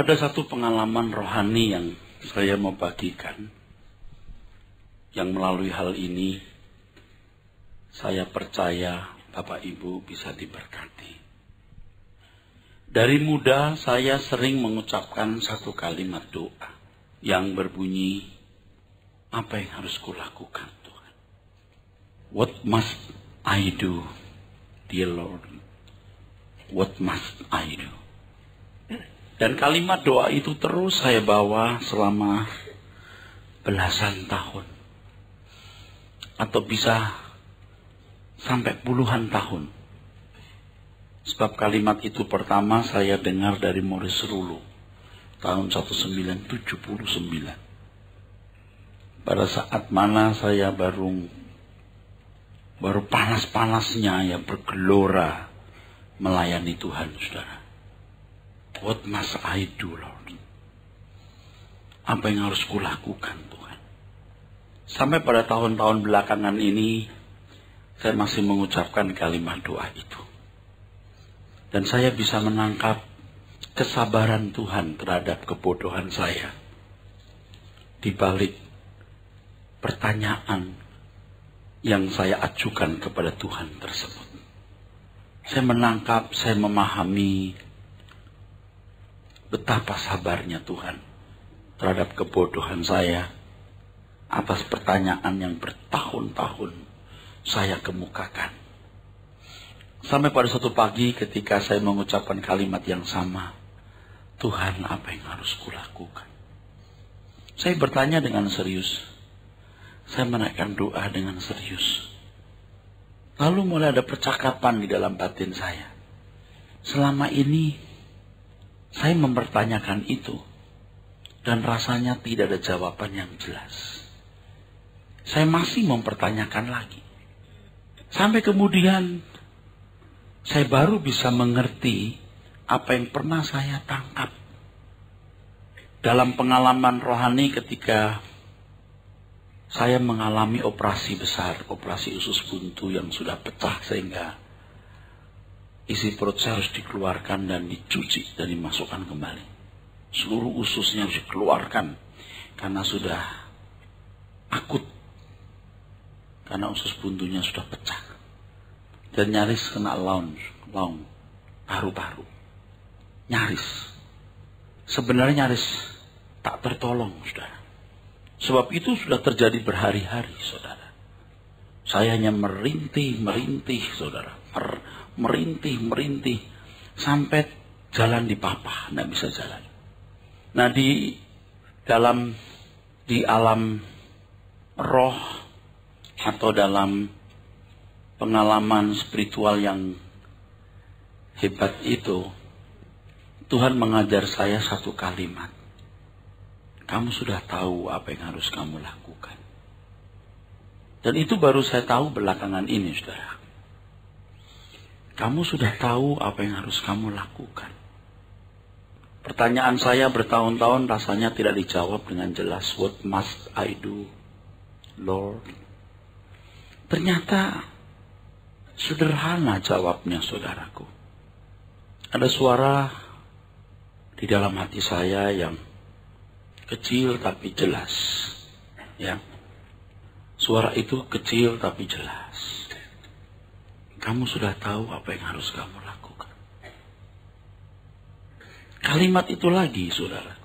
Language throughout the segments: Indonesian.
Ada satu pengalaman rohani yang saya mau bagikan, yang melalui hal ini saya percaya Bapak Ibu bisa diberkati. Dari muda saya sering mengucapkan satu kalimat doa yang berbunyi, apa yang harus kulakukan Tuhan? What must I do, dear Lord? What must I do? Dan kalimat doa itu terus saya bawa selama belasan tahun. Atau bisa sampai puluhan tahun. Sebab kalimat itu pertama saya dengar dari Maurice Rulu. Tahun 1979. Pada saat mana saya baru panas-panasnya ya bergelora melayani Tuhan, saudara. What must I do, Lord? Apa yang harus kulakukan, Tuhan? Sampai pada tahun-tahun belakangan ini, saya masih mengucapkan kalimat doa itu. Dan saya bisa menangkap kesabaran Tuhan terhadap kebodohan saya. Di balik pertanyaan yang saya ajukan kepada Tuhan tersebut. Saya menangkap, saya memahami betapa sabarnya Tuhan terhadap kebodohan saya atas pertanyaan yang bertahun-tahun saya kemukakan. Sampai pada suatu pagi ketika saya mengucapkan kalimat yang sama, Tuhan, apa yang harus kulakukan? Saya bertanya dengan serius. Saya menaikkan doa dengan serius. Lalu mulai ada percakapan di dalam batin saya. Selama ini saya mempertanyakan itu dan rasanya tidak ada jawaban yang jelas. Saya masih mempertanyakan lagi. Sampai kemudian saya baru bisa mengerti apa yang pernah saya tangkap dalam pengalaman rohani ketika saya mengalami operasi besar, operasi usus buntu yang sudah pecah sehingga isi perut saya harus dikeluarkan dan dicuci dan dimasukkan kembali. Seluruh ususnya harus dikeluarkan karena sudah akut. Karena usus buntunya sudah pecah. Dan nyaris kena laung, paru-paru. Nyaris. Sebenarnya nyaris tak tertolong, saudara. Sebab itu sudah terjadi berhari-hari, saudara. Saya hanya merintih, saudara. Merintih sampai jalan di papa, tidak bisa jalan. Nah di alam roh atau dalam pengalaman spiritual yang hebat itu, Tuhan mengajar saya satu kalimat. Kamu sudah tahu apa yang harus kamu lakukan. Dan itu baru saya tahu belakangan ini, saudara. Kamu sudah tahu apa yang harus kamu lakukan. Pertanyaan saya bertahun-tahun rasanya tidak dijawab dengan jelas. What must I do, Lord? Ternyata sederhana jawabnya, saudaraku. Ada suara di dalam hati saya yang kecil tapi jelas. Ya. Suara itu kecil tapi jelas. Kamu sudah tahu apa yang harus kamu lakukan. Kalimat itu lagi, saudara.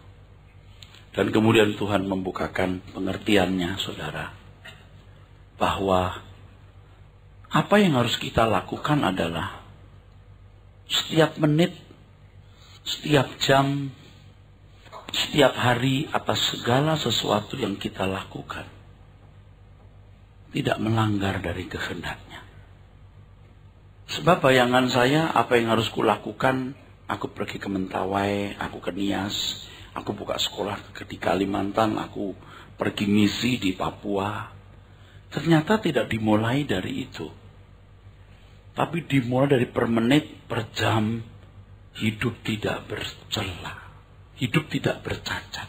Dan kemudian Tuhan membukakan pengertiannya, saudara. Bahwa apa yang harus kita lakukan adalah setiap menit, setiap jam, setiap hari atas segala sesuatu yang kita lakukan. Tidak melanggar dari kehendaknya. Sebab bayangan saya, apa yang harus kulakukan, aku pergi ke Mentawai, aku ke Nias, aku buka sekolah di Kalimantan, aku pergi misi di Papua. Ternyata tidak dimulai dari itu. Tapi dimulai dari per menit, per jam, hidup tidak bercela, hidup tidak bercacat.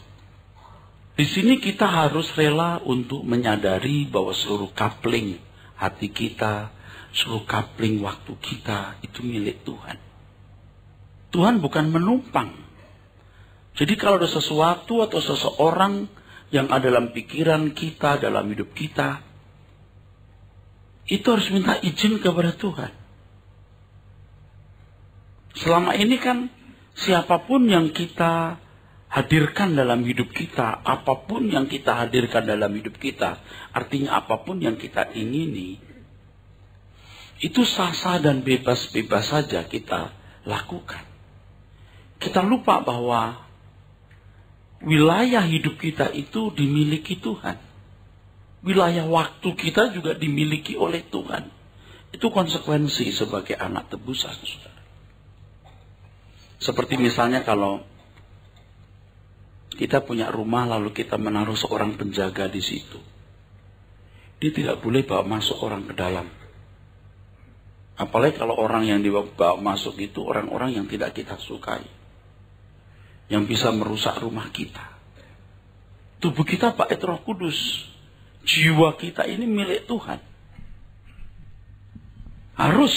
Di sini kita harus rela untuk menyadari bahwa seluruh coupling hati kita, seluruh coupling waktu kita itu milik Tuhan. Tuhan bukan menumpang. Jadi kalau ada sesuatu atau seseorang yang ada dalam pikiran kita, dalam hidup kita, itu harus minta izin kepada Tuhan. Selama ini kan siapapun yang kita hadirkan dalam hidup kita, apapun yang kita hadirkan dalam hidup kita, artinya apapun yang kita ingini, itu sah-sah dan bebas-bebas saja kita lakukan. Kita lupa bahwa wilayah hidup kita itu dimiliki Tuhan. Wilayah waktu kita juga dimiliki oleh Tuhan. Itu konsekuensi sebagai anak tebusan, saudara. Seperti misalnya kalau kita punya rumah lalu kita menaruh seorang penjaga di situ. Dia tidak boleh bawa masuk orang ke dalam. Apalagi kalau orang yang dibawa masuk itu orang-orang yang tidak kita sukai. Yang bisa merusak rumah kita. Tubuh kita bait Roh Kudus. Jiwa kita ini milik Tuhan. Harus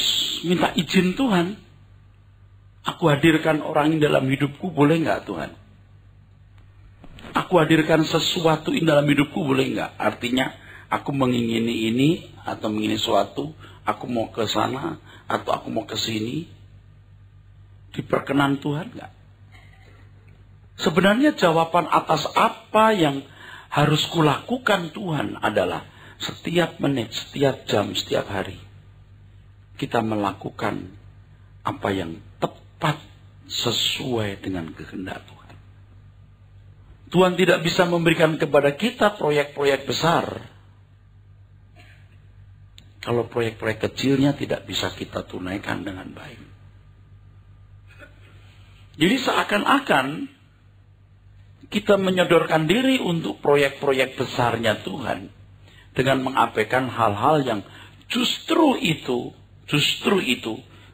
minta izin Tuhan. Aku hadirkan orang ini dalam hidupku, boleh nggak Tuhan? Aku hadirkan sesuatu ini dalam hidupku, boleh nggak? Artinya aku mengingini ini atau mengingini sesuatu, aku mau ke sana atau aku mau ke sini. Diperkenan Tuhan nggak? Sebenarnya jawaban atas apa yang harus kulakukan Tuhan adalah setiap menit, setiap jam, setiap hari kita melakukan apa yang tepat sesuai dengan kehendak Tuhan. Tuhan tidak bisa memberikan kepada kita proyek-proyek besar kalau proyek-proyek kecilnya tidak bisa kita tunaikan dengan baik. Jadi seakan-akan kita menyodorkan diri untuk proyek-proyek besarnya Tuhan dengan mengabaikan hal-hal yang justru itu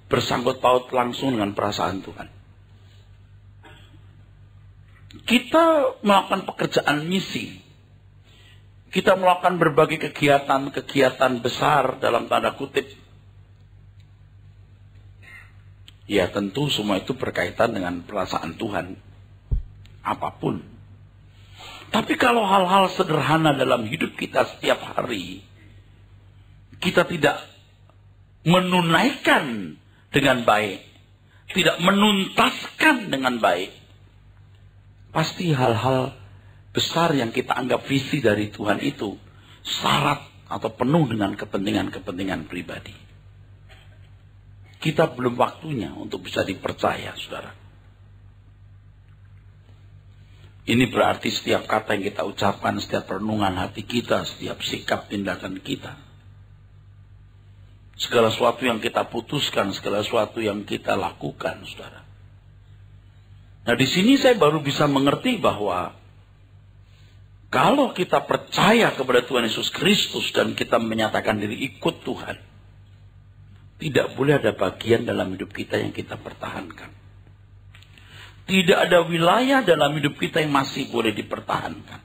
bersangkut paut langsung dengan perasaan Tuhan. Kita melakukan pekerjaan misi. Kita melakukan berbagai kegiatan besar dalam tanda kutip. Ya tentu semua itu berkaitan dengan perasaan Tuhan. Apapun. Tapi kalau hal-hal sederhana dalam hidup kita setiap hari, kita tidak menunaikan dengan baik, tidak menuntaskan dengan baik, pasti hal-hal besar yang kita anggap visi dari Tuhan itu syarat atau penuh dengan kepentingan-kepentingan pribadi. Kita belum waktunya untuk bisa dipercaya, saudara. Ini berarti setiap kata yang kita ucapkan, setiap renungan hati kita, setiap sikap tindakan kita. Segala sesuatu yang kita putuskan, segala sesuatu yang kita lakukan, saudara. Nah di sini saya baru bisa mengerti bahwa kalau kita percaya kepada Tuhan Yesus Kristus dan kita menyatakan diri ikut Tuhan, tidak boleh ada bagian dalam hidup kita yang kita pertahankan. Tidak ada wilayah dalam hidup kita yang masih boleh dipertahankan.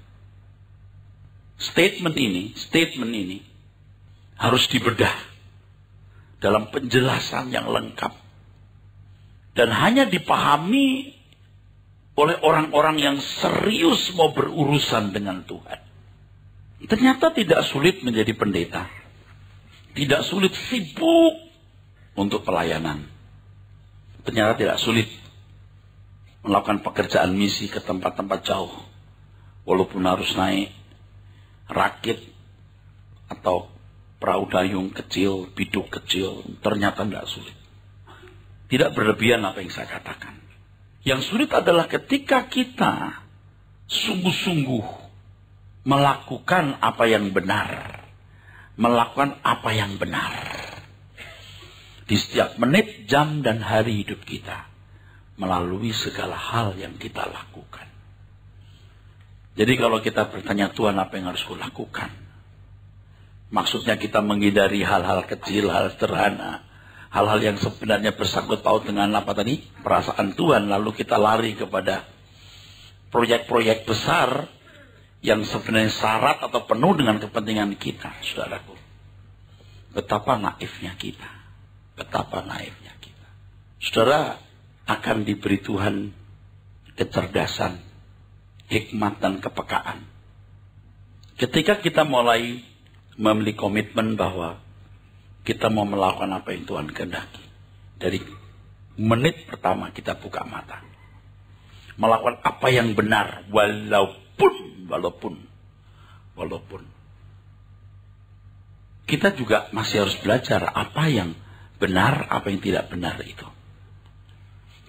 Statement ini harus dibedah dalam penjelasan yang lengkap. Dan hanya dipahami oleh orang-orang yang serius mau berurusan dengan Tuhan. Ternyata tidak sulit menjadi pendeta. Tidak sulit sibuk untuk pelayanan. Ternyata tidak sulit melakukan pekerjaan misi ke tempat-tempat jauh. Walaupun harus naik rakit atau perahu dayung kecil, biduk kecil, ternyata tidak sulit. Tidak berlebihan apa yang saya katakan. Yang sulit adalah ketika kita sungguh-sungguh melakukan apa yang benar. Melakukan apa yang benar. Di setiap menit, jam, dan hari hidup kita. Melalui segala hal yang kita lakukan. Jadi kalau kita bertanya Tuhan apa yang harus kulakukan? Maksudnya kita menghindari hal-hal kecil, hal sederhana. Hal-hal yang sebenarnya bersangkut paut dengan apa tadi? Perasaan Tuhan. Lalu kita lari kepada proyek-proyek besar yang sebenarnya syarat atau penuh dengan kepentingan kita, saudaraku. Betapa naifnya kita. Betapa naifnya kita. Saudara akan diberi Tuhan kecerdasan, hikmat, dan kepekaan. Ketika kita mulai memiliki komitmen bahwa kita mau melakukan apa yang Tuhan kehendaki, dari menit pertama kita buka mata, melakukan apa yang benar, walaupun kita juga masih harus belajar apa yang benar, apa yang tidak benar itu.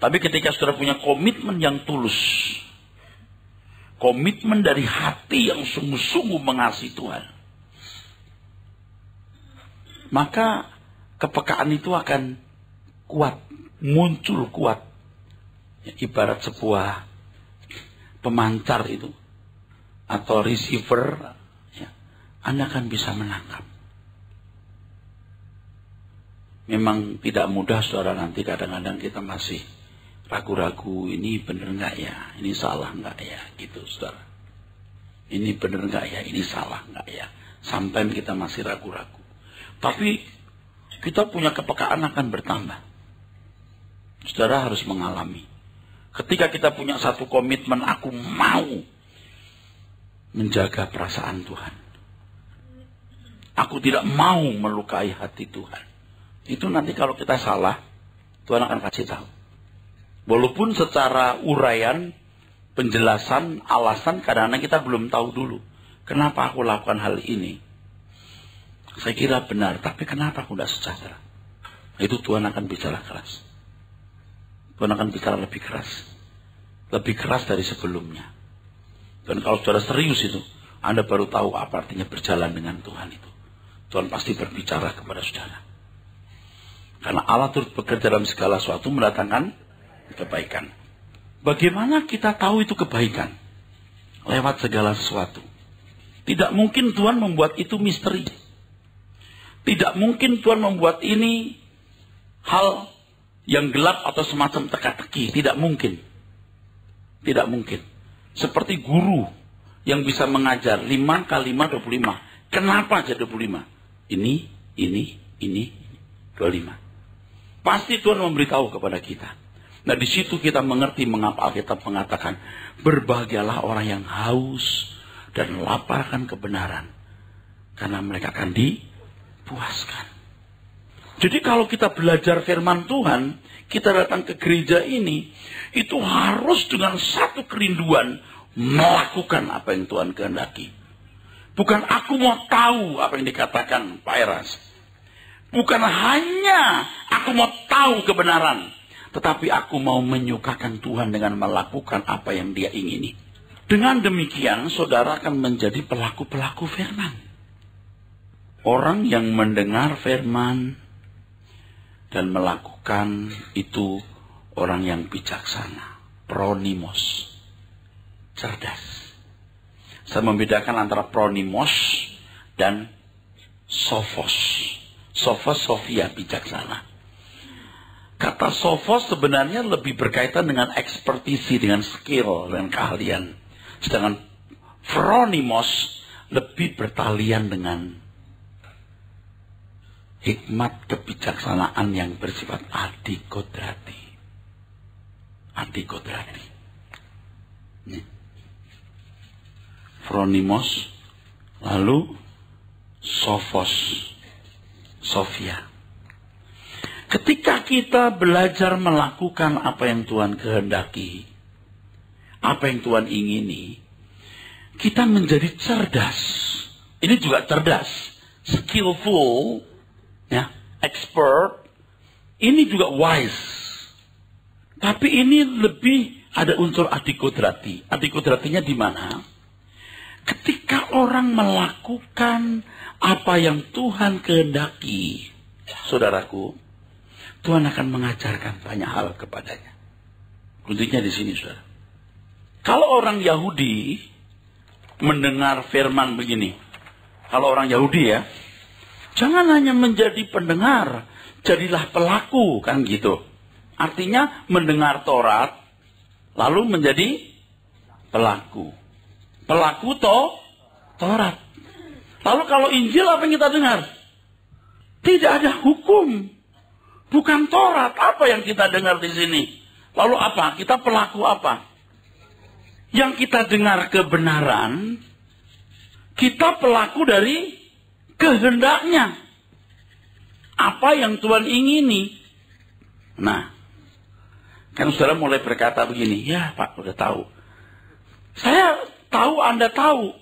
Tapi ketika saudara punya komitmen yang tulus, komitmen dari hati yang sungguh-sungguh mengasihi Tuhan, maka kepekaan itu akan kuat, muncul kuat. Ya, ibarat sebuah pemancar itu, atau receiver, ya, Anda akan bisa menangkap. Memang tidak mudah, saudara, nanti kadang-kadang kita masih ragu-ragu, ini benar nggak ya, ini salah nggak ya, gitu, saudara. Ini benar nggak ya, ini salah nggak ya, sampai kita masih ragu-ragu. Tapi kita punya kepekaan akan bertambah. Saudara harus mengalami. Ketika kita punya satu komitmen, aku mau menjaga perasaan Tuhan, aku tidak mau melukai hati Tuhan. Itu nanti kalau kita salah, Tuhan akan kasih tahu. Walaupun secara uraian, penjelasan, alasan, kadang-kadang kita belum tahu dulu. Kenapa aku lakukan hal ini? Saya kira benar, tapi kenapa aku tidak sejahtera? Itu Tuhan akan bicara keras. Tuhan akan bicara lebih keras. Lebih keras dari sebelumnya. Dan kalau saudara serius itu, Anda baru tahu apa artinya berjalan dengan Tuhan itu. Tuhan pasti berbicara kepada saudara. Karena Allah turut bekerja dalam segala sesuatu mendatangkan kebaikan. Bagaimana kita tahu itu kebaikan? Lewat segala sesuatu. Tidak mungkin Tuhan membuat itu misteri. Tidak mungkin Tuhan membuat ini hal yang gelap atau semacam teka-teki. Tidak mungkin. Tidak mungkin. Seperti guru yang bisa mengajar 5 kali 5, 25. Kenapa jadi 25? Ini, 25. Pasti Tuhan memberitahu kepada kita. Nah, di situ kita mengerti mengapa Alkitab mengatakan, berbahagialah orang yang haus dan lapar akan kebenaran, karena mereka akan dipuaskan. Jadi kalau kita belajar firman Tuhan, kita datang ke gereja ini, itu harus dengan satu kerinduan melakukan apa yang Tuhan kehendaki. Bukan aku mau tahu apa yang dikatakan Pak Eras. Bukan hanya aku mau tahu kebenaran, tetapi aku mau menyukakan Tuhan dengan melakukan apa yang Dia ingini. Dengan demikian, saudara akan menjadi pelaku-pelaku firman. Orang yang mendengar firman dan melakukan itu orang yang bijaksana, pronimos, cerdas. Saya membedakan antara pronimos dan sophos. Sophos, Sophia, bijaksana. Kata sophos sebenarnya lebih berkaitan dengan ekspertisi, dengan skill, dan keahlian. Sedangkan phronimos lebih bertalian dengan hikmat kebijaksanaan yang bersifat adikodrati. Adikodrati. Phronimos, lalu sophos, Sophia. Ketika kita belajar melakukan apa yang Tuhan kehendaki, apa yang Tuhan ingini, kita menjadi cerdas. Ini juga cerdas, skillful, ya, expert. Ini juga wise. Tapi ini lebih ada unsur adikodrati. Adikodratinya di mana? Ketika orang melakukan apa yang Tuhan kehendaki, saudaraku, Tuhan akan mengajarkan banyak hal kepadanya. Kuncinya di sini, saudara. Kalau orang Yahudi mendengar firman begini, kalau orang Yahudi ya, jangan hanya menjadi pendengar, jadilah pelaku, kan gitu. Artinya mendengar Taurat, lalu menjadi pelaku. Pelaku Taurat. Lalu kalau Injil apa yang kita dengar? Tidak ada hukum. Bukan Taurat. Apa yang kita dengar di sini? Lalu apa? Kita pelaku apa? yang kita dengar kebenaran, kita pelaku dari kehendaknya. Apa yang Tuhan ingini. Nah, kan saudara mulai berkata begini, ya Pak, udah tahu. Saya tahu, Anda tahu.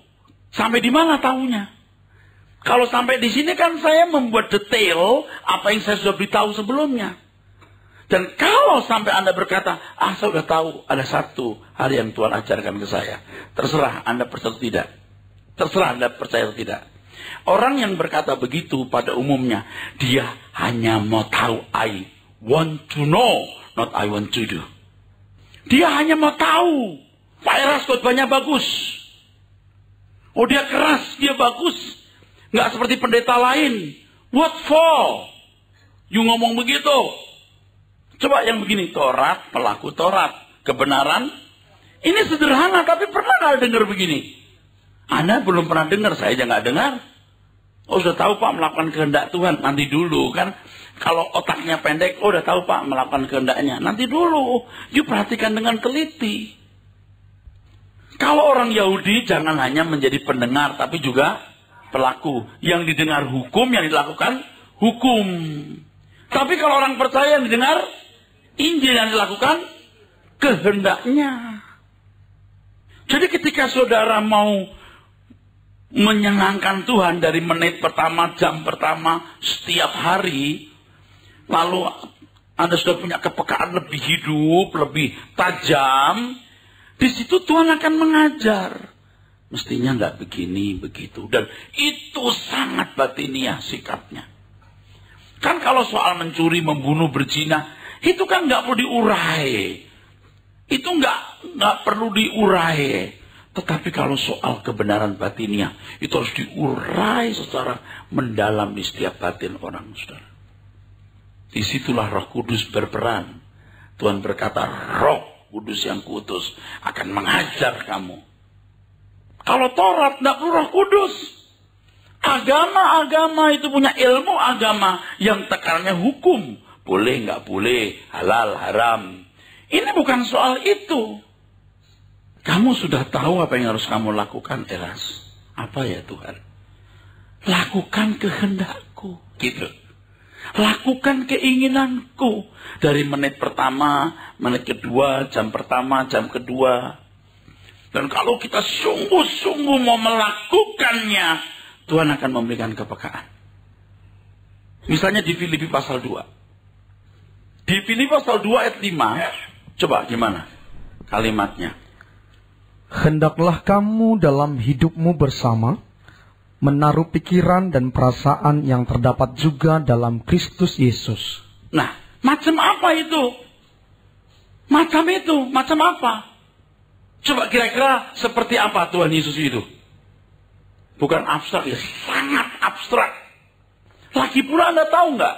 Sampai di mana tahunya? Kalau sampai di sini kan saya membuat detail apa yang saya sudah beritahu sebelumnya. Dan kalau sampai Anda berkata, saya sudah tahu, ada satu hal yang Tuhan ajarkan ke saya. Terserah Anda percaya atau tidak. Terserah Anda percaya atau tidak. Orang yang berkata begitu pada umumnya, dia hanya mau tahu. I want to know, not I want to do. Dia hanya mau tahu. Pak Eras khotbahnya bagus. Oh, dia keras, dia bagus. Nggak seperti pendeta lain. What for? You ngomong begitu. Coba yang begini, Taurat, pelaku Taurat, kebenaran. Ini sederhana, tapi pernah nggak dengar begini? Anda belum pernah dengar, saya aja nggak dengar. Oh, sudah tahu Pak melakukan kehendak Tuhan, nanti dulu kan. Kalau otaknya pendek, udah tahu Pak melakukan kehendaknya, nanti dulu. You perhatikan dengan teliti. Kalau orang Yahudi jangan hanya menjadi pendengar, tapi juga pelaku. Yang didengar hukum, yang dilakukan hukum. Tapi kalau orang percaya yang didengar Injil, yang dilakukan kehendaknya. Jadi ketika saudara mau menyenangkan Tuhan dari menit pertama, jam pertama, setiap hari, lalu Anda sudah punya kepekaan lebih hidup, lebih tajam, di situ Tuhan akan mengajar. Mestinya nggak begini, begitu. Dan itu sangat batiniah sikapnya. Kan kalau soal mencuri, membunuh, berzina, itu kan nggak perlu diurai. Itu nggak perlu diurai. Tetapi kalau soal kebenaran batiniah, itu harus diurai secara mendalam di setiap batin orang, saudara. Disitulah Roh Kudus berperan. Tuhan berkata, Roh Kudus yang kuutus akan mengajar kamu. Kalau Taurat tidak perlu Roh Kudus. Agama-agama itu punya ilmu agama yang tekanannya hukum. Boleh, nggak boleh, halal, haram. Ini bukan soal itu. Kamu sudah tahu apa yang harus kamu lakukan, Eras. Apa ya Tuhan? Lakukan kehendakku. Gitu. Lakukan keinginanku. Dari menit pertama, menit kedua, jam pertama, jam kedua. Dan kalau kita sungguh-sungguh mau melakukannya, Tuhan akan memberikan kepekaan. Misalnya di Filipi pasal 2. Di Filipi pasal 2 ayat 5. Coba gimana kalimatnya? Hendaklah kamu dalam hidupmu bersama menaruh pikiran dan perasaan yang terdapat juga dalam Kristus Yesus. Nah, macam apa itu? Macam itu, macam apa? Coba kira-kira seperti apa Tuhan Yesus itu? Bukan abstrak, ya sangat abstrak. Lagi pula Anda tahu nggak?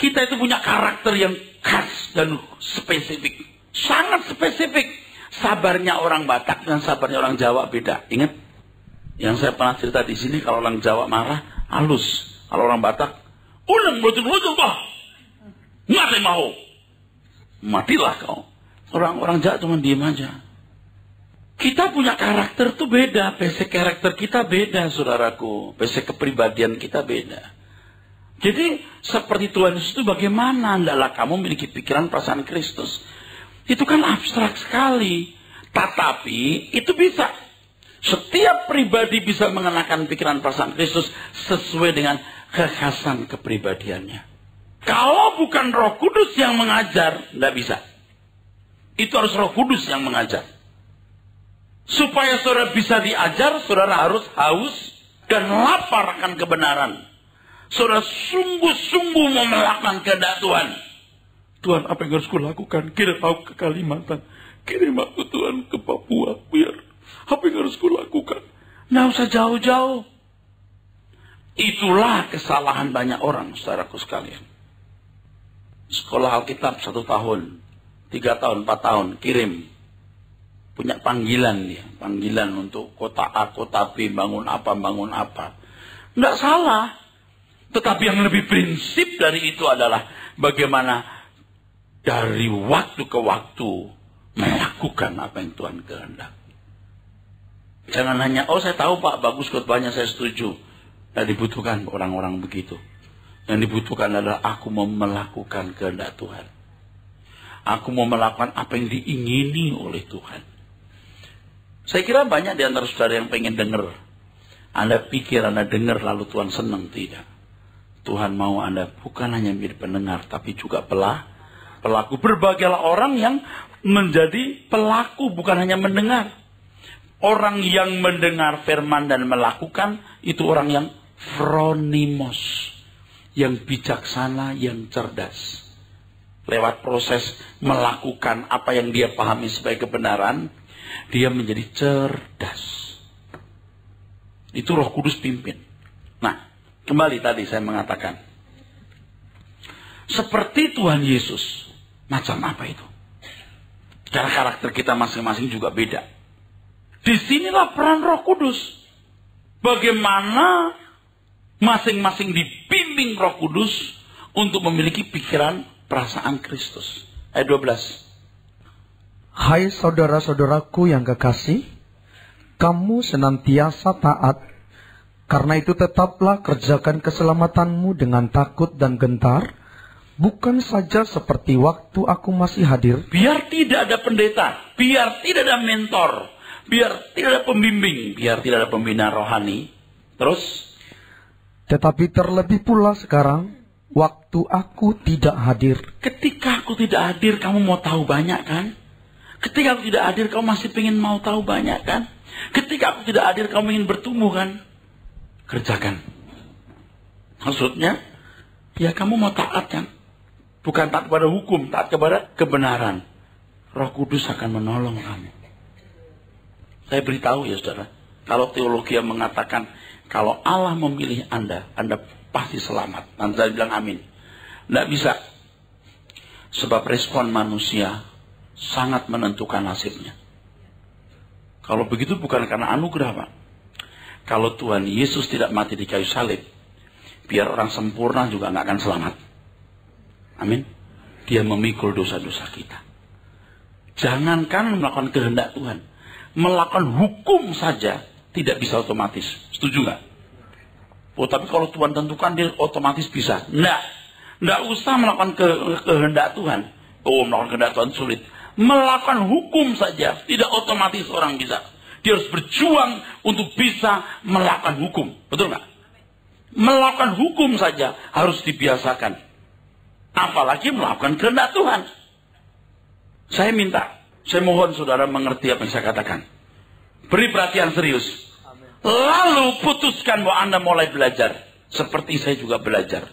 Kita itu punya karakter yang khas dan spesifik. Sangat spesifik. Sabarnya orang Batak dan sabarnya orang Jawa beda. Ingat? Yang saya pernah cerita di sini, kalau orang Jawa marah, halus. Kalau orang Batak, ulang betul-betul kok. Nggak mau. Matilah kau. Orang-orang Jawa cuma diem aja. Kita punya karakter tuh beda. Basic karakter kita beda, saudaraku. Basic kepribadian kita beda. Jadi seperti Tuhan Yesus itu bagaimana? Hendaklah kamu memiliki pikiran perasaan Kristus. Itu kan abstrak sekali. Tetapi itu bisa. Setiap pribadi bisa mengenakan pikiran perasaan Kristus sesuai dengan kekhasan kepribadiannya. Kalau bukan Roh Kudus yang mengajar, tidak bisa. Itu harus Roh Kudus yang mengajar. Supaya saudara bisa diajar, saudara harus haus dan lapar akan kebenaran. Saudara sungguh-sungguh mau melakukan kehendak Tuhan. Tuhan, apa yang harus kulakukan? Kirim aku ke Kalimantan. Kirim aku Tuhan ke Papua. Biar apa yang harus kulakukan? Nggak usah jauh-jauh. Itulah kesalahan banyak orang, saudaraku sekalian. Sekolah Alkitab 1 tahun, 3 tahun, 4 tahun, kirim. Punya panggilan dia. Panggilan untuk kota A, kota B, bangun apa. Nggak salah. Tetapi yang lebih prinsip dari itu adalah bagaimana dari waktu ke waktu melakukan apa yang Tuhan kehendaki. Jangan hanya, oh saya tahu Pak, bagus khotbahnya, saya setuju. Tidak dibutuhkan orang-orang begitu. Yang dibutuhkan adalah aku mau melakukan kehendak Tuhan. Aku mau melakukan apa yang diingini oleh Tuhan. Saya kira banyak di antara saudara yang pengen dengar. Anda pikir Anda dengar lalu Tuhan senang. Tidak. Tuhan mau Anda bukan hanya menjadi pendengar, tapi juga pelaku. Berbagailah orang yang menjadi pelaku, bukan hanya mendengar. Orang yang mendengar firman dan melakukan, itu orang yang phronimos. Yang bijaksana, yang cerdas. Lewat proses melakukan apa yang dia pahami sebagai kebenaran, dia menjadi cerdas. Itu Roh Kudus pimpin. Nah, kembali tadi saya mengatakan, seperti Tuhan Yesus, macam apa itu? Karena karakter kita masing-masing juga beda. Disinilah peran Roh Kudus. Bagaimana masing-masing dibimbing Roh Kudus untuk memiliki pikiran, perasaan Kristus. Ayat 12. Hai saudara-saudaraku yang kekasih, kamu senantiasa taat. Karena itu tetaplah kerjakan keselamatanmu dengan takut dan gentar, bukan saja seperti waktu aku masih hadir. Biar tidak ada pendeta, biar tidak ada mentor, biar tidak ada pembimbing, biar tidak ada pembina rohani. Terus? Tetapi terlebih pula sekarang, waktu aku tidak hadir. Ketika aku tidak hadir, kamu mau tahu banyak kan? Ketika aku tidak hadir, kamu masih ingin mau tahu banyak kan? Ketika aku tidak hadir, kamu ingin bertumbuh kan? Kerjakan. Maksudnya, ya kamu mau taat kan? Bukan taat kepada hukum, taat kepada kebenaran. Roh Kudus akan menolong kamu. Saya beritahu ya saudara, kalau teologi yang mengatakan, kalau Allah memilih Anda pasti selamat. Nanti saya bilang amin. Tidak bisa. Sebab respon manusia sangat menentukan nasibnya. Kalau begitu bukan karena anugerah, Pak. Kalau Tuhan Yesus tidak mati di kayu salib, biar orang sempurna juga nggak akan selamat. Amin. Dia memikul dosa-dosa kita. Jangankan melakukan kehendak Tuhan, melakukan hukum saja tidak bisa otomatis. Setuju nggak? Oh, tapi kalau Tuhan tentukan dia otomatis bisa. Nggak usah melakukan kehendak Tuhan. Oh, melakukan kehendak Tuhan sulit. Melakukan hukum saja tidak otomatis orang bisa. Dia harus berjuang untuk bisa melakukan hukum. Betul nggak? Melakukan hukum saja harus dibiasakan. Apalagi melakukan kehendak Tuhan. Saya mohon saudara mengerti apa yang saya katakan. Beri perhatian serius. Lalu putuskan bahwa Anda mulai belajar. Seperti saya juga belajar.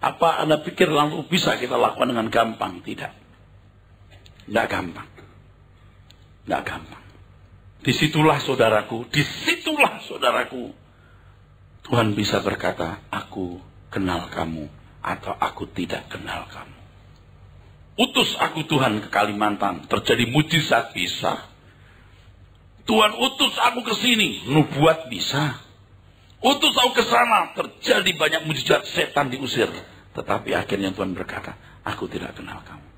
Apa Anda pikir lalu bisa kita lakukan dengan gampang? Tidak. Tidak gampang. Tidak gampang. Disitulah saudaraku. Tuhan bisa berkata, aku kenal kamu. Atau aku tidak kenal kamu. Utus aku Tuhan ke Kalimantan. Terjadi mujizat bisa. Tuhan utus aku ke sini, nubuat bisa. Utus aku ke sana, terjadi banyak mujizat, setan diusir. Tetapi akhirnya Tuhan berkata, aku tidak kenal kamu.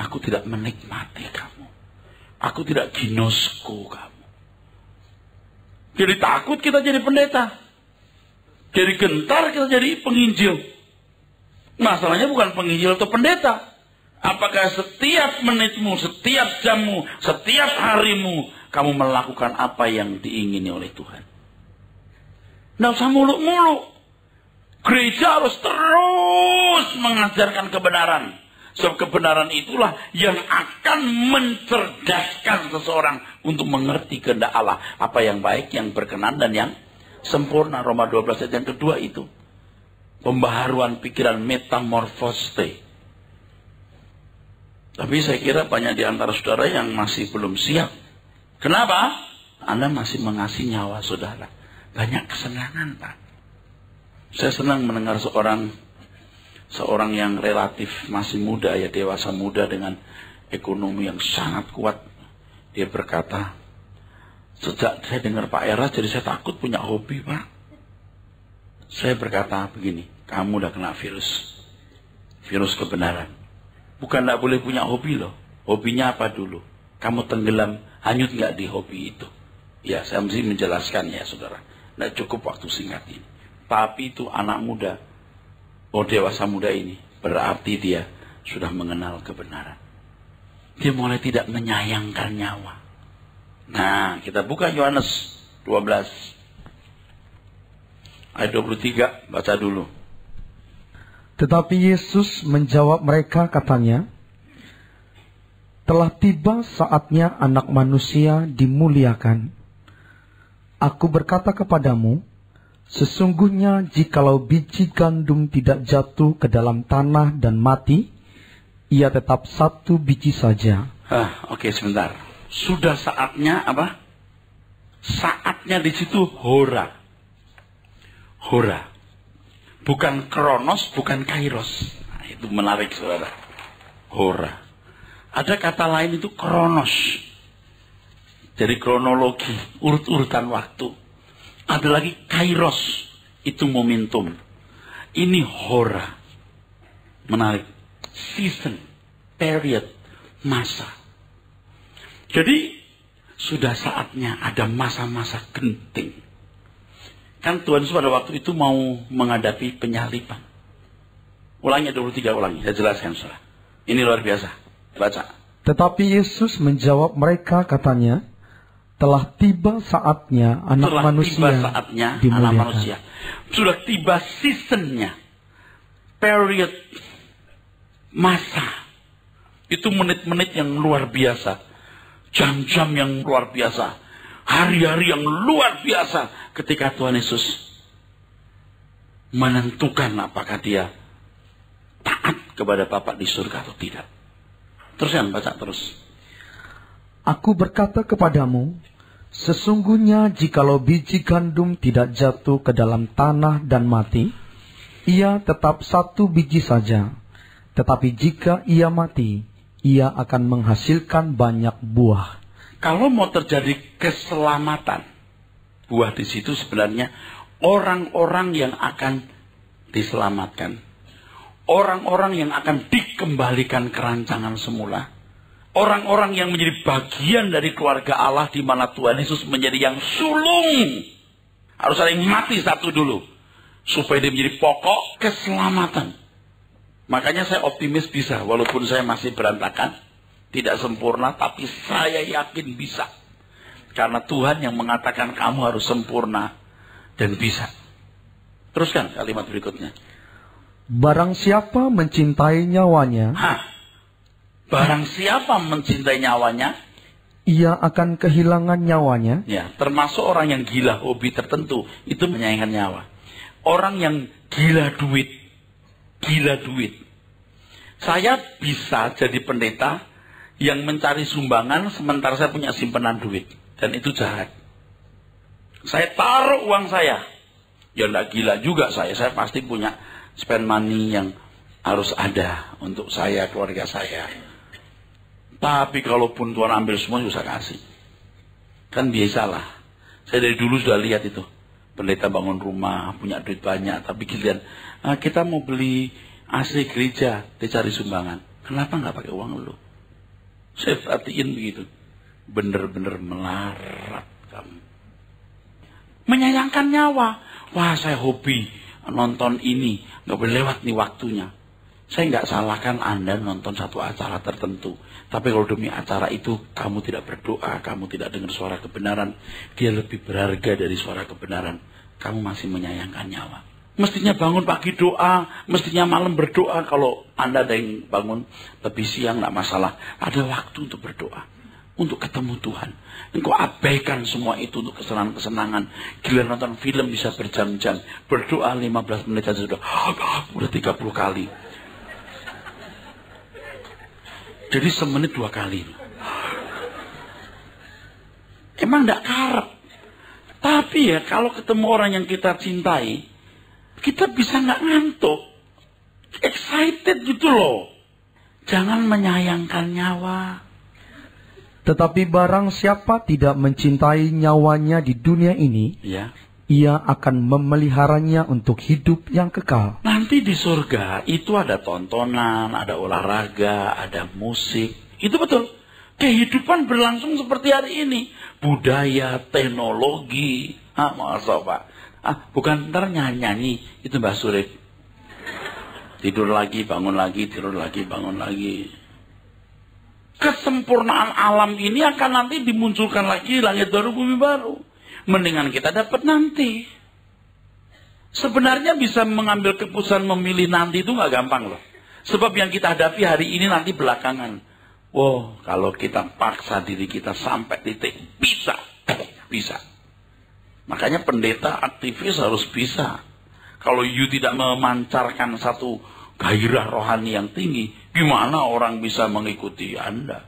Aku tidak menikmati kamu. Aku tidak ginosko kamu. Jadi takut kita jadi pendeta. Jadi gentar kita jadi penginjil. Masalahnya bukan penginjil atau pendeta. Apakah setiap menitmu, setiap jammu, setiap harimu, kamu melakukan apa yang diingini oleh Tuhan? Tidak usah muluk-muluk. Gereja harus terus mengajarkan kebenaran. Sebab kebenaran itulah yang akan mencerdaskan seseorang untuk mengerti kehendak Allah. Apa yang baik, yang berkenan, dan yang sempurna. Roma 12 ayat yang kedua itu. Pembaharuan pikiran, metamorfose. Tapi saya kira banyak di antara saudara yang masih belum siap. Kenapa? Anda masih mengasihi nyawa saudara. Banyak kesenangan, Pak. Saya senang mendengar seorang yang relatif masih muda, ya dewasa muda dengan ekonomi yang sangat kuat. Dia berkata, sejak saya dengar Pak Era, jadi saya takut punya hobi, Pak. Saya berkata begini, kamu udah kena virus kebenaran. Bukan tidak boleh punya hobi loh. Hobinya apa dulu? Kamu tenggelam, hanyut nggak di hobi itu? Ya, saya mesti menjelaskan ya saudara. Tidak cukup waktu singkat ini. Tapi itu anak muda, dewasa muda ini, berarti dia sudah mengenal kebenaran. Dia mulai tidak menyayangkan nyawa. Nah, kita buka Yohanes 12. Ayat 23, baca dulu. Tetapi Yesus menjawab mereka katanya, telah tiba saatnya anak manusia dimuliakan. Aku berkata kepadamu, sesungguhnya jikalau biji gandum tidak jatuh ke dalam tanah dan mati, ia tetap satu biji saja. Oke, sebentar. Sudah saatnya apa? Saatnya di situ hora. Hora. Bukan kronos, bukan kairos. Nah, itu menarik saudara. Hora. Ada kata lain itu kronos. Jadi kronologi, urut-urutan waktu. Ada lagi kairos, itu momentum. Ini hora. Menarik. Season, period, masa. Jadi sudah saatnya ada masa-masa genting. Kan Tuhan Yesus pada waktu itu mau menghadapi penyaliban. Ulangi 23, ulangi. Saya jelaskan saudara. Ini luar biasa. Baca. Tetapi Yesus menjawab mereka katanya, telah tiba saatnya anak manusia sudah tiba seasonnya, period, masa. Itu menit-menit yang luar biasa, jam-jam yang luar biasa, hari-hari yang luar biasa ketika Tuhan Yesus menentukan apakah dia taat kepada Bapa di surga atau tidak. Terus yang baca terus. Aku berkata kepadamu, sesungguhnya jikalau biji gandum tidak jatuh ke dalam tanah dan mati, ia tetap satu biji saja. Tetapi jika ia mati, ia akan menghasilkan banyak buah. Kalau mau terjadi keselamatan, buah di situ sebenarnya orang-orang yang akan diselamatkan. Orang-orang yang akan dikembalikan ke rancangan semula. Orang-orang yang menjadi bagian dari keluarga Allah di mana Tuhan Yesus menjadi yang sulung. Harus ada yang mati satu dulu. Supaya dia menjadi pokok keselamatan. Makanya saya optimis bisa. Walaupun saya masih berantakan. Tidak sempurna. Tapi saya yakin bisa. Karena Tuhan yang mengatakan kamu harus sempurna. Dan bisa. Teruskan kalimat berikutnya. Barang siapa mencintai nyawanya, barang siapa mencintai nyawanya, ia akan kehilangan nyawanya. Ya, termasuk orang yang gila hobi tertentu, itu menyayangkan nyawa. Orang yang gila duit. Saya bisa jadi pendeta yang mencari sumbangan sementara saya punya simpanan duit. Dan itu jahat. Saya taruh uang saya. Ya enggak gila juga saya pasti punya spend money yang harus ada untuk saya, keluarga saya. Tapi kalaupun Tuhan ambil semua, saya kasih. Kan biasalah. Saya dari dulu sudah lihat itu. Pendeta bangun rumah, punya duit banyak. Tapi giliran, kita mau beli AC gereja, dia cari sumbangan. Kenapa nggak pakai uang lu? Saya perhatiin begitu. Bener-bener melarat kamu. Menyayangkan nyawa. Wah, saya hobi nonton ini, nggak boleh lewat nih waktunya. Saya nggak salahkan Anda nonton satu acara tertentu. Tapi kalau demi acara itu kamu tidak berdoa, kamu tidak dengar suara kebenaran, dia lebih berharga dari suara kebenaran. Kamu masih menyayangkan nyawa. Mestinya bangun pagi doa, mestinya malam berdoa. Kalau Anda ada yang bangun lebih siang nggak masalah. Ada waktu untuk berdoa. Untuk ketemu Tuhan. Engkau abaikan semua itu untuk kesenangan-kesenangan. Gila nonton film bisa berjam-jam. Berdoa 15 menit saja sudah 30 kali. Jadi semenit 2 kali. Emang gak karep. Tapi ya kalau ketemu orang yang kita cintai, kita bisa gak ngantuk. Excited gitu loh. Jangan menyayangkan nyawa. Tetapi barang siapa tidak mencintai nyawanya di dunia ini, ya, ia akan memeliharanya untuk hidup yang kekal. Nanti di surga itu ada tontonan, ada olahraga, ada musik. Itu betul. Kehidupan berlangsung seperti hari ini. budaya, teknologi. Masa Pak? Bukan ntar nyanyi, itu Mbah Surip. Tidur lagi, bangun lagi, tidur lagi, bangun lagi. Kesempurnaan alam ini akan nanti dimunculkan lagi langit baru, bumi baru. Mendingan kita dapat nanti. Sebenarnya bisa mengambil keputusan memilih nanti itu nggak gampang loh. Sebab yang kita hadapi hari ini nanti belakangan. Wow, kalau kita paksa diri kita sampai titik, bisa. Makanya pendeta aktivis harus bisa. Kalau you tidak memancarkan satu gairah rohani yang tinggi, gimana orang bisa mengikuti Anda?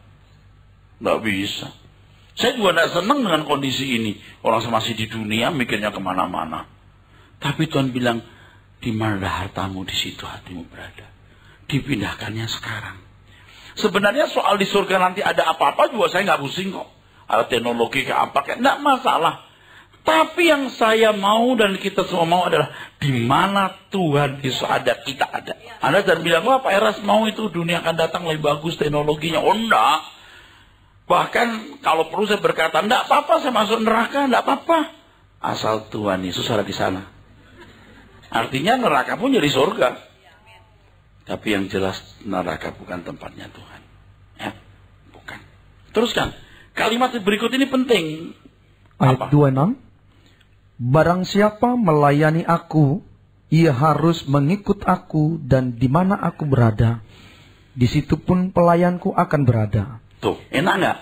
Nggak bisa. Saya juga tidak senang dengan kondisi ini. Orang masih di dunia mikirnya kemana-mana. Tapi Tuhan bilang, di mana hartamu, di situ hatimu berada. Dipindahkannya sekarang. Sebenarnya soal di surga nanti ada apa-apa juga saya nggak pusing kok. Ada teknologi kayak apa, kayak nggak masalah. Tapi yang saya mau dan kita semua mau adalah di mana Tuhan Yesus ada, kita ada. Anda jangan bilang, wah Pak Eras mau itu dunia akan datang lebih bagus teknologinya. Oh enggak. Bahkan kalau perlu saya berkata, enggak apa-apa saya masuk neraka, enggak apa-apa. Asal Tuhan Yesus ada di sana. Artinya neraka pun jadi surga. Tapi yang jelas neraka bukan tempatnya Tuhan. Ya, bukan. Teruskan. Kalimat berikut ini penting. Ayat 26. Barang siapa melayani aku, ia harus mengikut aku, dan di mana aku berada, di situ pun pelayanku akan berada. Tuh, enak nggak?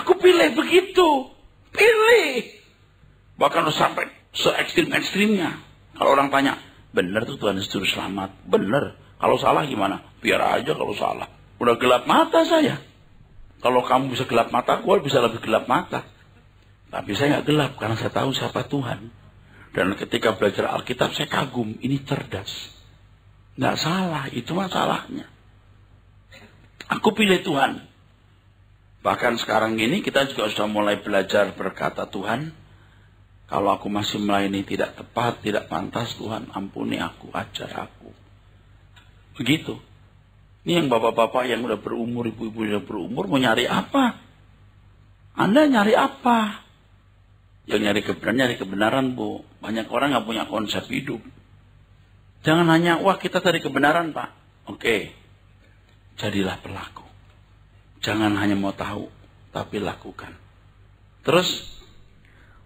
Aku pilih begitu. Pilih. Bahkan sampai se-ekstrim-ekstrimnya. Kalau orang tanya, benar tuh Tuhan Yesus juru selamat? Benar. Kalau salah gimana? Biar aja kalau salah. Udah gelap mata saya. Kalau kamu bisa gelap mata, gue bisa lebih gelap mata. Tapi saya nggak gelap karena saya tahu siapa Tuhan. Dan ketika belajar Alkitab saya kagum, ini cerdas. Nggak salah, itu masalahnya. Aku pilih Tuhan. Bahkan sekarang ini kita juga sudah mulai belajar berkata, Tuhan, kalau aku masih melayani tidak tepat, tidak pantas, Tuhan ampuni aku, ajar aku. Begitu. Ini yang bapak-bapak yang udah berumur, ibu-ibu yang berumur mau nyari apa? Anda nyari apa? Yang nyari kebenaran, Bu. Banyak orang nggak punya konsep hidup. Jangan hanya, wah kita cari kebenaran, Pak. Oke. Jadilah pelaku. Jangan hanya mau tahu, tapi lakukan. Terus?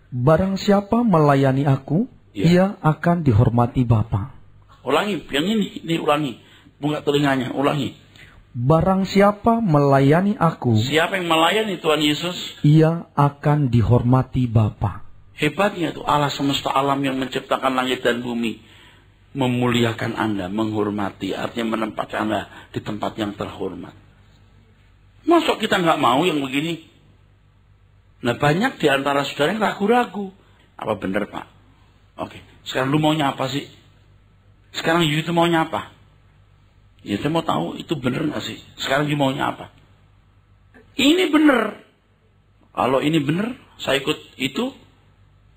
Barang siapa melayani aku, ia akan dihormati Bapa. Ulangi, yang ini ulangi. Buka telinganya, ulangi. Barang siapa melayani aku, siapa yang melayani Tuhan Yesus, ia akan dihormati Bapa. Hebatnya itu Allah semesta alam yang menciptakan langit dan bumi memuliakan Anda, menghormati, artinya menempatkan Anda di tempat yang terhormat. Masuk kita nggak mau yang begini? Nah banyak di antara saudara yang ragu-ragu. Apa benar Pak? Oke, sekarang lu maunya apa sih? Sekarang you itu maunya apa? Ya saya mau tahu itu benar nggak sih? Sekarang you maunya apa? Ini benar. Kalau ini benar, saya ikut itu,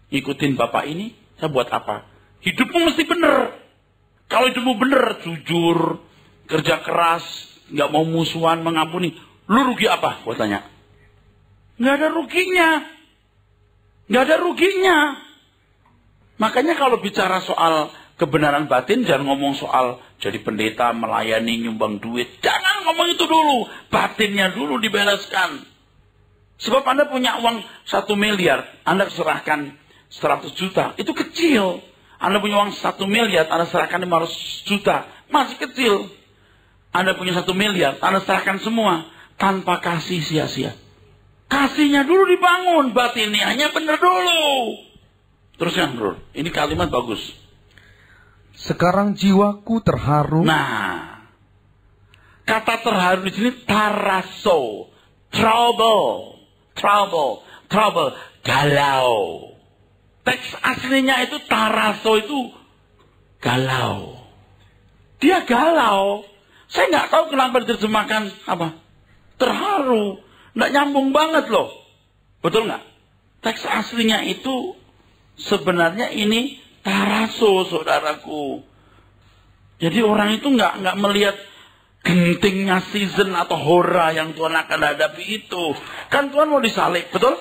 ikutin Bapak ini, saya buat apa? Hidupmu mesti benar. Kalau hidupmu benar, jujur, kerja keras, nggak mau musuhan, mengampuni, lu rugi apa? Gua tanya. Nggak ada ruginya. Nggak ada ruginya. Makanya kalau bicara soal kebenaran batin, jangan ngomong soal jadi pendeta, melayani, nyumbang duit. Jangan ngomong itu dulu. Batinnya dulu dibereskan. Sebab Anda punya uang 1 miliar, Anda serahkan 100 juta. Itu kecil. Anda punya uang 1 miliar, Anda serahkan 500 juta. Masih kecil. Anda punya 1 miliar, Anda serahkan semua. Tanpa kasih sia-sia. Kasihnya dulu dibangun. Batinnya benar dulu. Terus yang bro, ini kalimat bagus. Sekarang jiwaku terharu. Nah, kata terharu di sini taraso, trouble, galau. Teks aslinya itu taraso itu galau. Dia galau. Saya nggak tahu kenapa diterjemahkan apa terharu. Nggak nyambung banget loh. Betul nggak? Teks aslinya itu sebenarnya ini taraso, saudaraku. Jadi orang itu nggak melihat gentingnya season atau hora yang Tuhan akan hadapi itu. Kan Tuhan mau disalib, betul?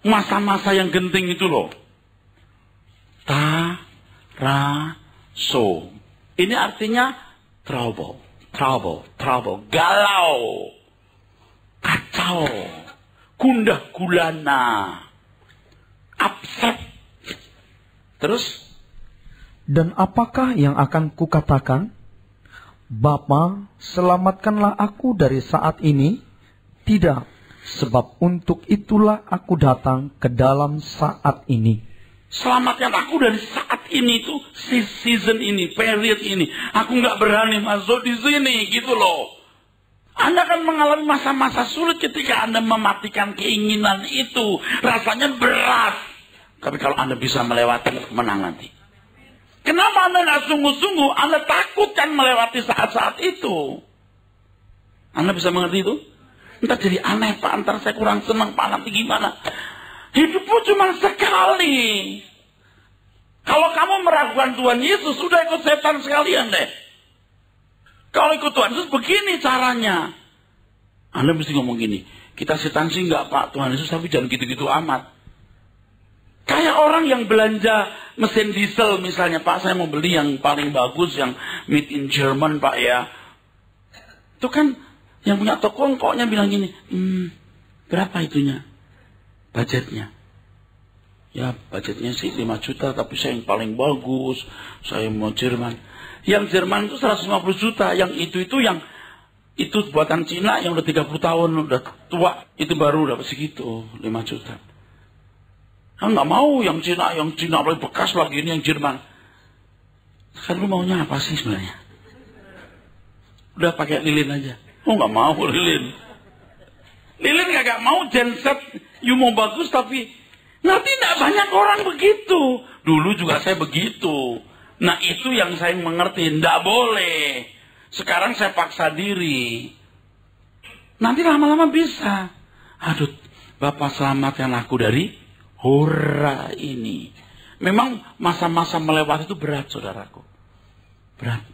Masa-masa yang genting itu loh. Taraso. Ini artinya trouble. Galau. Kacau. Gundah gulana. Upset. Terus? Dan apakah yang akan kukatakan? Bapa, selamatkanlah aku dari saat ini. Tidak, sebab untuk itulah aku datang ke dalam saat ini. Selamatkan aku dari saat ini tuh, season ini, period ini. Aku nggak berani masuk di sini, gitu loh. Anda akan mengalami masa-masa sulit ketika Anda mematikan keinginan itu. Rasanya berat. Tapi kalau Anda bisa melewati, menang nanti. Kenapa Anda nggak sungguh-sungguh? Anda takut kan melewati saat-saat itu. Anda bisa mengerti itu? Entah jadi aneh Pak, antar saya kurang senang Pak, nanti gimana? Hidupmu cuma sekali. Kalau kamu meragukan Tuhan Yesus, sudah ikut setan sekalian deh. Kalau ikut Tuhan Yesus begini caranya. Anda mesti ngomong gini, kita setan sih enggak Pak, Tuhan Yesus tapi jangan gitu-gitu amat. Kayak orang yang belanja mesin diesel misalnya, Pak saya mau beli yang paling bagus, yang made in German Pak ya. Itu kan yang punya toko koknya bilang gini, berapa itunya? Budgetnya. Ya budgetnya sih 5 juta, tapi saya yang paling bagus, saya mau Jerman. Yang Jerman itu 150 juta, yang itu yang itu buatan Cina yang udah 30 tahun, udah tua, itu baru dapat segitu, 5 juta. Nggak mau yang Cina paling bekas lagi, ini yang Jerman. Sekarang lu maunya apa sih sebenarnya? Udah pakai lilin aja. Oh nggak mau lilin. Lilin nggak mau genset. You mau bagus tapi nanti nggak banyak orang begitu. Dulu juga saya begitu. Nah itu yang saya mengerti. Nggak boleh. Sekarang saya paksa diri. Nanti lama-lama bisa. Aduh, Bapak selamatkan aku dari hura ini. Memang masa-masa melewati itu berat, saudaraku. Berat.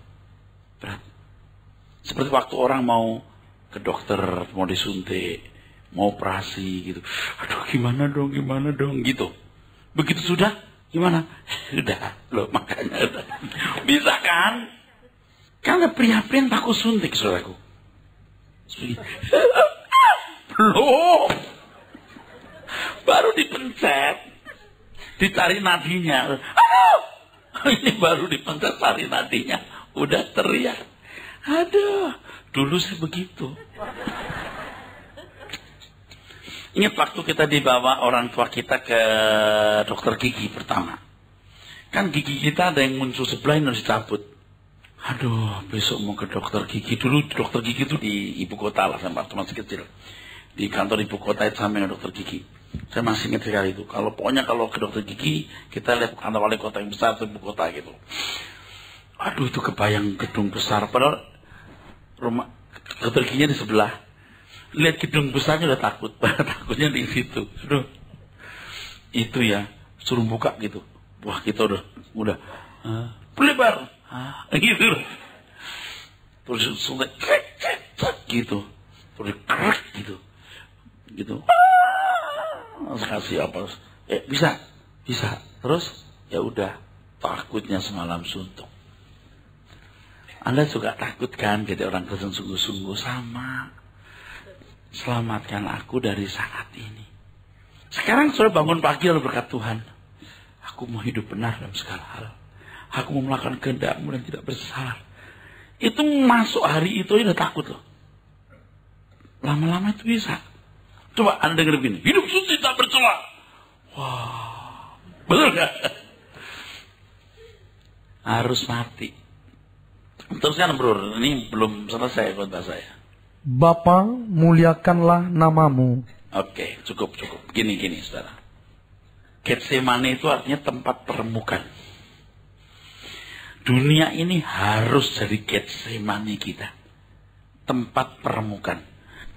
Seperti waktu orang mau ke dokter, mau disuntik, mau operasi gitu. Aduh, gimana dong, gitu. Begitu sudah, gimana? Sudah, loh makanya udah. Bisa kan? Karena pria-pria takut suntik, saudaraku. Belum. Baru dipencet, dicari nadinya. Aduh, ini baru dipencet cari nadinya, udah teriak. Aduh, dulu saya begitu. Ingat waktu kita dibawa orang tua kita ke dokter gigi pertama. Kan gigi kita ada yang muncul sebelah yang harus dicabut. Aduh, besok mau ke dokter gigi. Dulu dokter gigi itu di ibu kota lah, sama masih kecil. Di kantor ibu kota itu sampai dokter gigi. Saya masih ingat sekali itu. Kalau ke dokter gigi, kita lihat kantor wali kota yang besar, ibu kota gitu. Aduh, itu kebayang gedung besar. Padahal rumah dokter giginya di sebelah. Lihat gedung besarnya udah takut. Takutnya di situ. Aduh. Itu ya, suruh buka gitu. Wah, kita udah lebar. Gitu. Terus suntik gitu. Terus krek gitu. Kasih apa? Bisa. Terus ya udah, takutnya semalam suntuk. Anda juga takut kan jadi orang Kristen sungguh-sungguh? Sama. Selamatkan aku dari saat ini. Sekarang sudah bangun pagi lalu berkat Tuhan. Aku mau hidup benar dalam segala hal. Aku mau melakukan kehendak-Mu dan tidak bersalah. Itu masuk hari itu udah takut loh. Lama-lama itu bisa. Coba Anda dengar begini. Hidup suci tak bercela. Wah. Betul gak? Harus mati. Teruskan bro. Ini belum selesai khotbah saya. Bapa, muliakanlah namamu. Oke, cukup. Gini, saudara. Getsemane itu artinya tempat permukaan. Dunia ini harus jadi Getsemane kita. Tempat permukaan.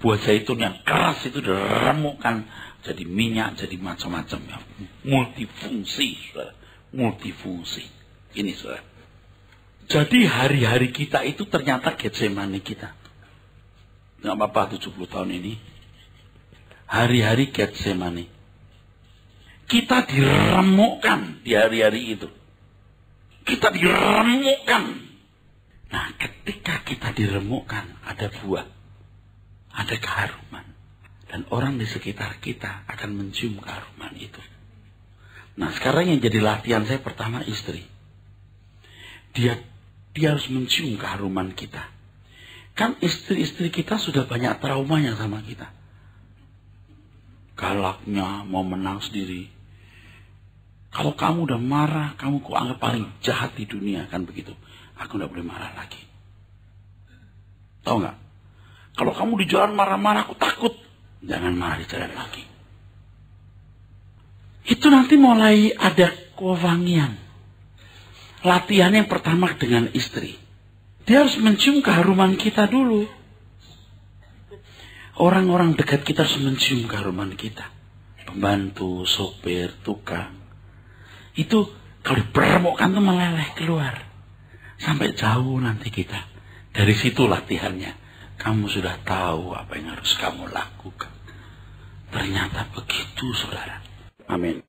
Buah zaitun yang keras itu diremukkan jadi minyak, jadi macam-macam ya. Multifungsi, saudara. Multifungsi. Ini, saudara. Jadi hari-hari kita itu ternyata Getsemane kita. Nggak apa-apa 70 tahun ini. Hari-hari Getsemane. Kita diremukkan di hari-hari itu. Kita diremukkan. Nah, ketika kita diremukkan, ada buah. Ada keharuman. Dan orang di sekitar kita akan mencium keharuman itu. Nah, sekarang yang jadi latihan saya pertama istri. Dia harus mencium keharuman kita. Kan istri-istri kita sudah banyak traumanya sama kita. Galaknya, mau menang sendiri. Kalau kamu udah marah, kamu kok anggap paling jahat di dunia, kan begitu. Aku gak boleh marah lagi. Tahu gak? Kalau kamu di jalan marah-marah, aku takut. Jangan marah di jalan lagi. Itu nanti mulai ada kewangian. Latihan yang pertama dengan istri. Dia harus mencium keharuman kita dulu. Orang-orang dekat kita harus mencium keharuman kita. Pembantu, sopir, tukang. Itu kalau diperemukkan tuh meleleh keluar. Sampai jauh nanti kita. Dari situ latihannya. Kamu sudah tahu apa yang harus kamu lakukan. Ternyata begitu, saudara. Amin.